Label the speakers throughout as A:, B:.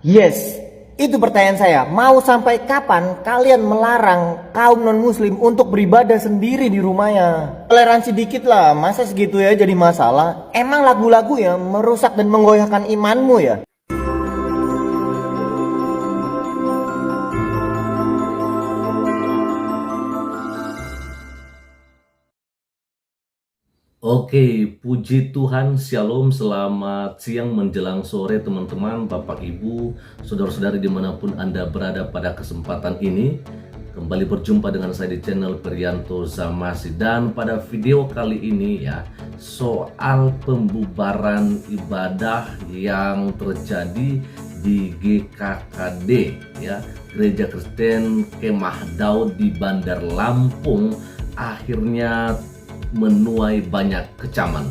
A: Yes, itu pertanyaan saya. Mau sampai kapan kalian melarang kaum non-muslim untuk beribadah sendiri di rumahnya? Toleransi dikit lah, masa segitu ya jadi masalah? Emang lagu-lagu ya merusak dan menggoyahkan imanmu ya?
B: Oke, puji Tuhan, Shalom, selamat siang menjelang sore teman-teman, Bapak Ibu, saudara-saudari dimanapun Anda berada pada kesempatan ini. Kembali berjumpa dengan saya di channel Priyanto Zamasi. Dan pada video kali ini ya, soal pembubaran ibadah yang terjadi di GKKD ya, Gereja Kristen Kemah Daud di Bandar Lampung, akhirnya menuai banyak kecaman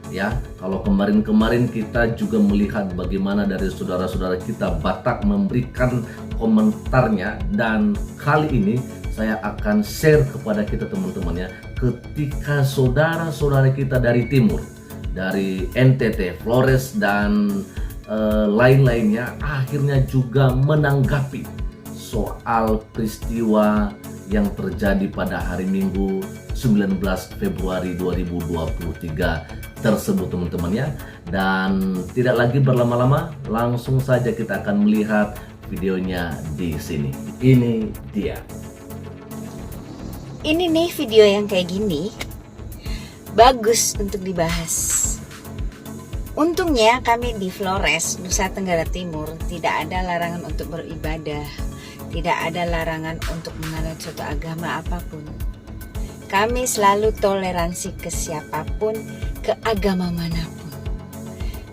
B: ya. Kalau kemarin-kemarin kita juga melihat bagaimana dari saudara-saudara kita Batak memberikan komentarnya, dan kali ini saya akan share kepada kita teman-teman ya, ketika saudara-saudara kita dari timur, dari NTT, Flores dan lain-lainnya akhirnya juga menanggapi soal peristiwa yang terjadi pada hari Minggu 19 Februari 2023 tersebut teman-teman ya. Dan tidak lagi berlama-lama, langsung saja kita akan melihat videonya di sini. Ini dia.
C: Ini nih video yang kayak gini bagus untuk dibahas. Untungnya kami di Flores, Nusa Tenggara Timur tidak ada larangan untuk beribadah, tidak ada larangan untuk menganut suatu agama apapun. Kami selalu toleransi ke siapapun, ke agama manapun.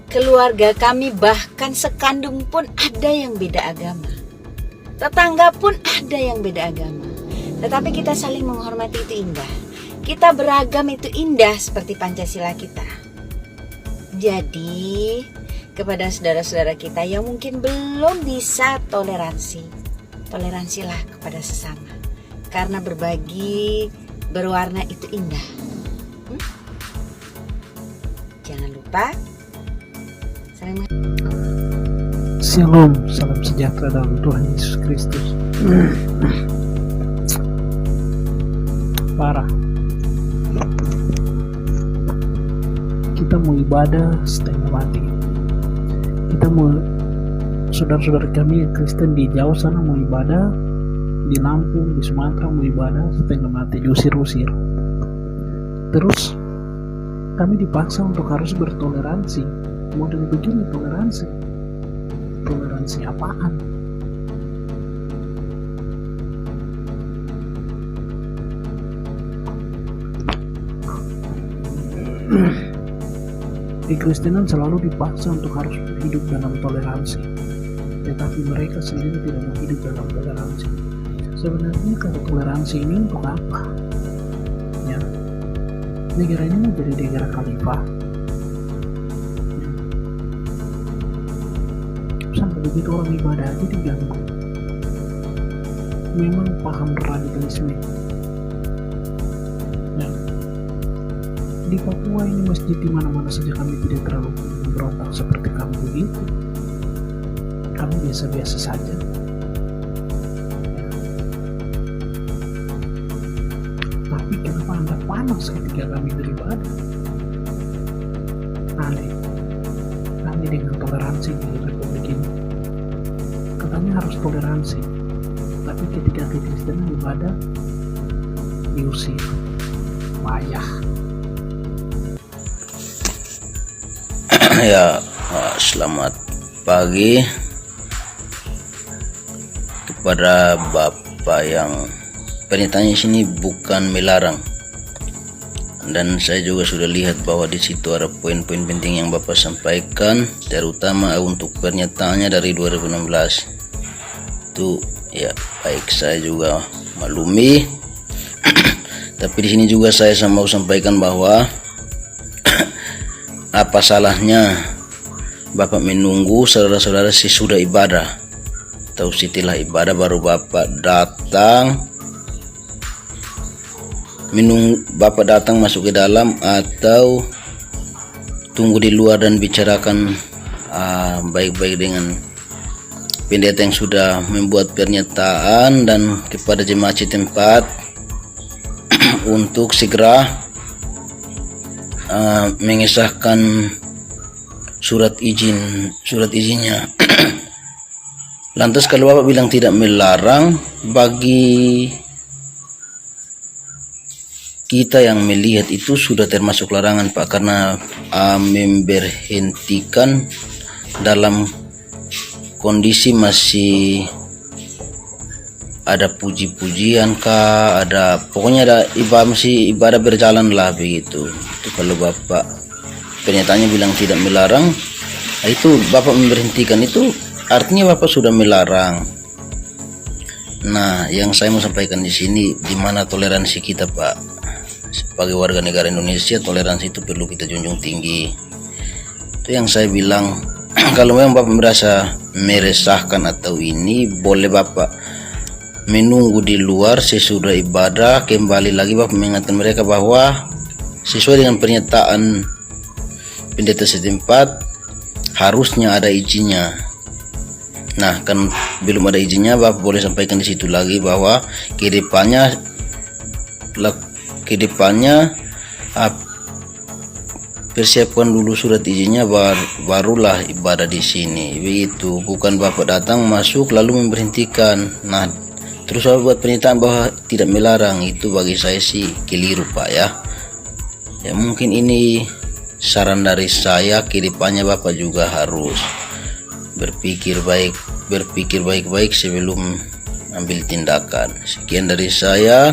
C: Keluarga kami bahkan sekandung pun ada yang beda agama. Tetangga pun ada yang beda agama. Tetapi kita saling menghormati, itu indah. Kita beragam, itu indah, seperti Pancasila kita. Jadi, kepada saudara-saudara kita yang mungkin belum bisa toleransi, toleransilah kepada sesama. Karena berbagi berwarna itu indah. Jangan lupa
D: Shalom, salam sejahtera dalam Tuhan Yesus Kristus. Parah. Kita mau ibadah setengah mati. Kita mau, saudara-saudara kami Kristen di jauh sana mau ibadah, di Lampung, di Sumatera mau ibadah setengah mati, diusir-usir. Terus kami dipaksa untuk harus bertoleransi. Model begini toleransi. Toleransi apaan? Di Kristenan selalu dipaksa untuk harus hidup dalam toleransi, tetapi mereka sendiri tidak mau hidup dalam toleransi. Sebenarnya kalau toleransi ini untuk apa? Ya, negara ini mau jadi negara khalifah. Ya. Sampai begitu orang ibadah aja diganggu. Memang paham radikalisme. Ya. Di Papua ini masjid di mana-mana saja kami tidak terlalu memberontak seperti kamu begitu. Kami biasa-biasa saja. Tapi kenapa Anda panas ketika kami beribadah? Aneh. Kami dengan toleransi di Republik ini. Katanya harus toleransi. Tapi ketika Kristen ibadah, diusir. Payah.
E: Ya, selamat pagi kepada Bapak yang penitanya sini bukan melarang, dan saya juga sudah lihat bahwa di situ ada poin-poin penting yang Bapak sampaikan, terutama untuk pernyataannya dari 2016 itu ya baik, saya juga maklumi. Tapi di sini juga saya mau sampaikan bahwa apa salahnya Bapak menunggu saudara-saudara sesudah ibadah atau setelah ibadah baru Bapak datang, Bapak datang masuk ke dalam, atau tunggu di luar dan bicarakan baik-baik dengan pendeta yang sudah membuat pernyataan dan kepada jemaat setempat untuk segera mengesahkan surat izinnya. Lantas kalau Bapak bilang tidak melarang, bagi kita yang melihat itu sudah termasuk larangan Pak, karena memberhentikan dalam kondisi masih ada puji-pujian kah, ada pokoknya ada masih ibadah berjalan lah begitu. Itu kalau Bapak pernyataannya bilang tidak melarang, itu Bapak memberhentikan, itu artinya Bapak sudah melarang. Nah, yang saya mau sampaikan di sini, di mana toleransi kita Pak sebagai warga negara Indonesia, toleransi itu perlu kita junjung tinggi. Itu yang saya bilang. Kalau memang Bapak merasa meresahkan atau ini, boleh Bapak menunggu di luar sesudah ibadah, kembali lagi Bapak mengingatkan mereka bahwa sesuai dengan pernyataan pendeta setempat harusnya ada izinnya. Nah, kan belum ada izinnya, Bapak boleh sampaikan di situ lagi bahwa kedepannya persiapkan dulu surat izinnya, barulah ibadah di sini. Begitu, bukan Bapak datang masuk lalu memberhentikan. Nah, terus Bapak buat pernyataan bahwa tidak melarang, itu bagi saya sih keliru Pak ya. Ya mungkin ini saran dari saya, kedepannya Bapak juga harus berpikir baik-baik sebelum ambil tindakan. Sekian dari saya,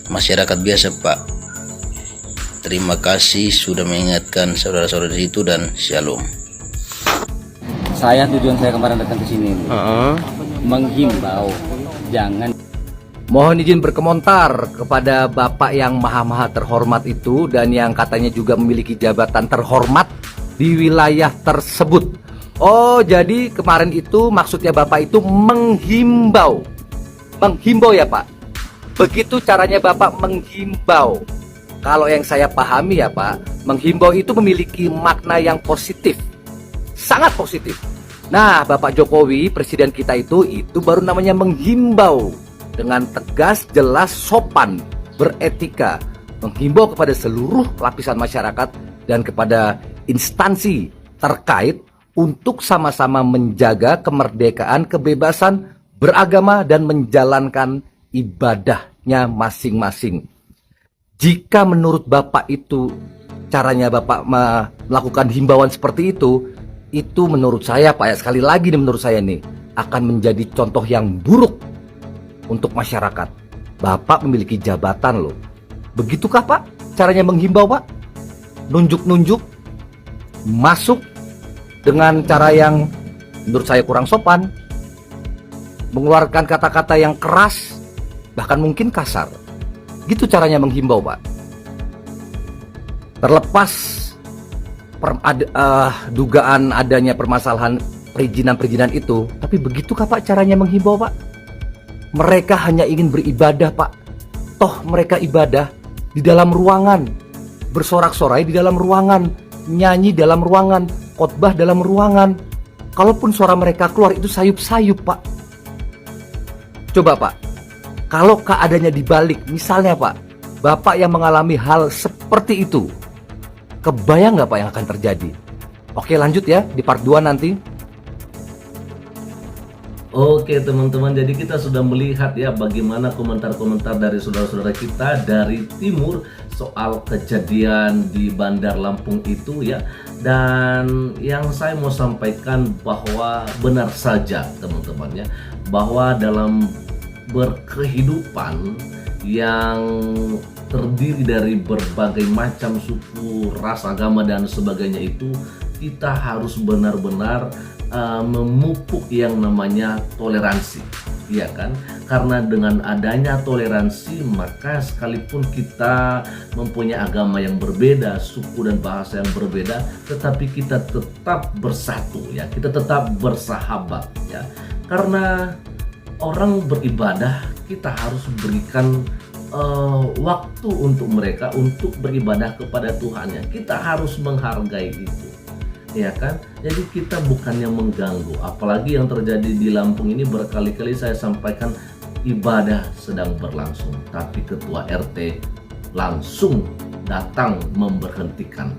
E: masyarakat biasa Pak. Terima kasih sudah mengingatkan saudara-saudara di situ, dan shalom.
F: Tujuan saya kemarin datang ke sini menghimbau jangan.
G: Mohon izin berkomentar kepada Bapak yang maha-maha terhormat itu dan yang katanya juga memiliki jabatan terhormat di wilayah tersebut. Oh, jadi kemarin itu maksudnya Bapak itu menghimbau. Menghimbau ya Pak? Begitu caranya Bapak menghimbau. Kalau yang saya pahami ya Pak, menghimbau itu memiliki makna yang positif. Sangat positif. Nah, Bapak Jokowi, presiden kita itu baru namanya menghimbau. Dengan tegas, jelas, sopan, beretika. Menghimbau kepada seluruh lapisan masyarakat dan kepada instansi terkait untuk sama-sama menjaga kemerdekaan, kebebasan beragama dan menjalankan ibadahnya masing-masing. Jika menurut Bapak itu caranya Bapak melakukan himbauan seperti itu menurut saya Pak ya, sekali lagi nih menurut saya nih, akan menjadi contoh yang buruk untuk masyarakat. Bapak memiliki jabatan loh. Begitukah Pak caranya menghimbau Pak? Nunjuk-nunjuk, masuk dengan cara yang menurut saya kurang sopan, mengeluarkan kata-kata yang keras, bahkan mungkin kasar. Gitu caranya menghimbau Pak. Terlepas dugaan adanya permasalahan perizinan itu, tapi begitukah Pak caranya menghimbau Pak? Mereka hanya ingin beribadah Pak. Toh mereka ibadah di dalam ruangan, bersorak-sorai di dalam ruangan, nyanyi dalam ruangan, khotbah dalam ruangan. Kalaupun suara mereka keluar itu sayup-sayup Pak. Coba Pak, kalau keadaannya dibalik, misalnya Pak, Bapak yang mengalami hal seperti itu, kebayang nggak Pak yang akan terjadi? Oke, lanjut ya di part 2 nanti.
B: Oke teman-teman, jadi kita sudah melihat ya bagaimana komentar-komentar dari saudara-saudara kita dari timur soal kejadian di Bandar Lampung itu ya. Dan yang saya mau sampaikan bahwa benar saja teman-teman ya, bahwa dalam berkehidupan yang terdiri dari berbagai macam suku, ras, agama dan sebagainya itu, kita harus benar-benar memupuk yang namanya toleransi, ya kan? Karena dengan adanya toleransi, maka sekalipun kita mempunyai agama yang berbeda, suku dan bahasa yang berbeda, tetapi kita tetap bersatu, ya. Kita tetap bersahabat, ya. Karena orang beribadah, kita harus berikan waktu untuk mereka untuk beribadah kepada Tuhannya. Kita harus menghargai itu. ya kan? Jadi kita bukannya mengganggu, apalagi yang terjadi di Lampung ini berkali-kali saya sampaikan ibadah sedang berlangsung, tapi ketua RT langsung datang memberhentikan.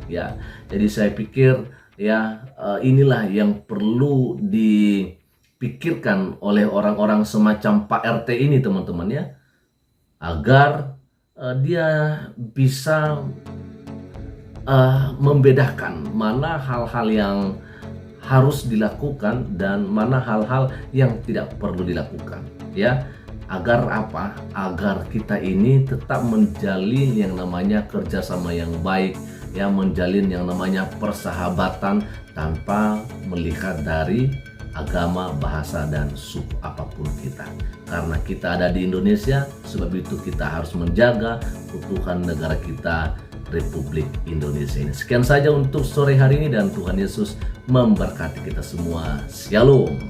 B: Ya, jadi saya pikir ya inilah yang perlu dipikirkan oleh orang-orang semacam Pak RT ini teman-teman ya, agar dia bisa membedakan mana hal-hal yang harus dilakukan dan mana hal-hal yang tidak perlu dilakukan ya. Agar apa? Agar kita ini tetap menjalin yang namanya kerjasama yang baik ya, menjalin yang namanya persahabatan tanpa melihat dari agama, bahasa, dan suku apapun kita. Karena kita ada di Indonesia, sebab itu kita harus menjaga keutuhan negara kita, Republik Indonesia ini. Sekian saja untuk sore hari ini dan Tuhan Yesus memberkati kita semua. Shalom.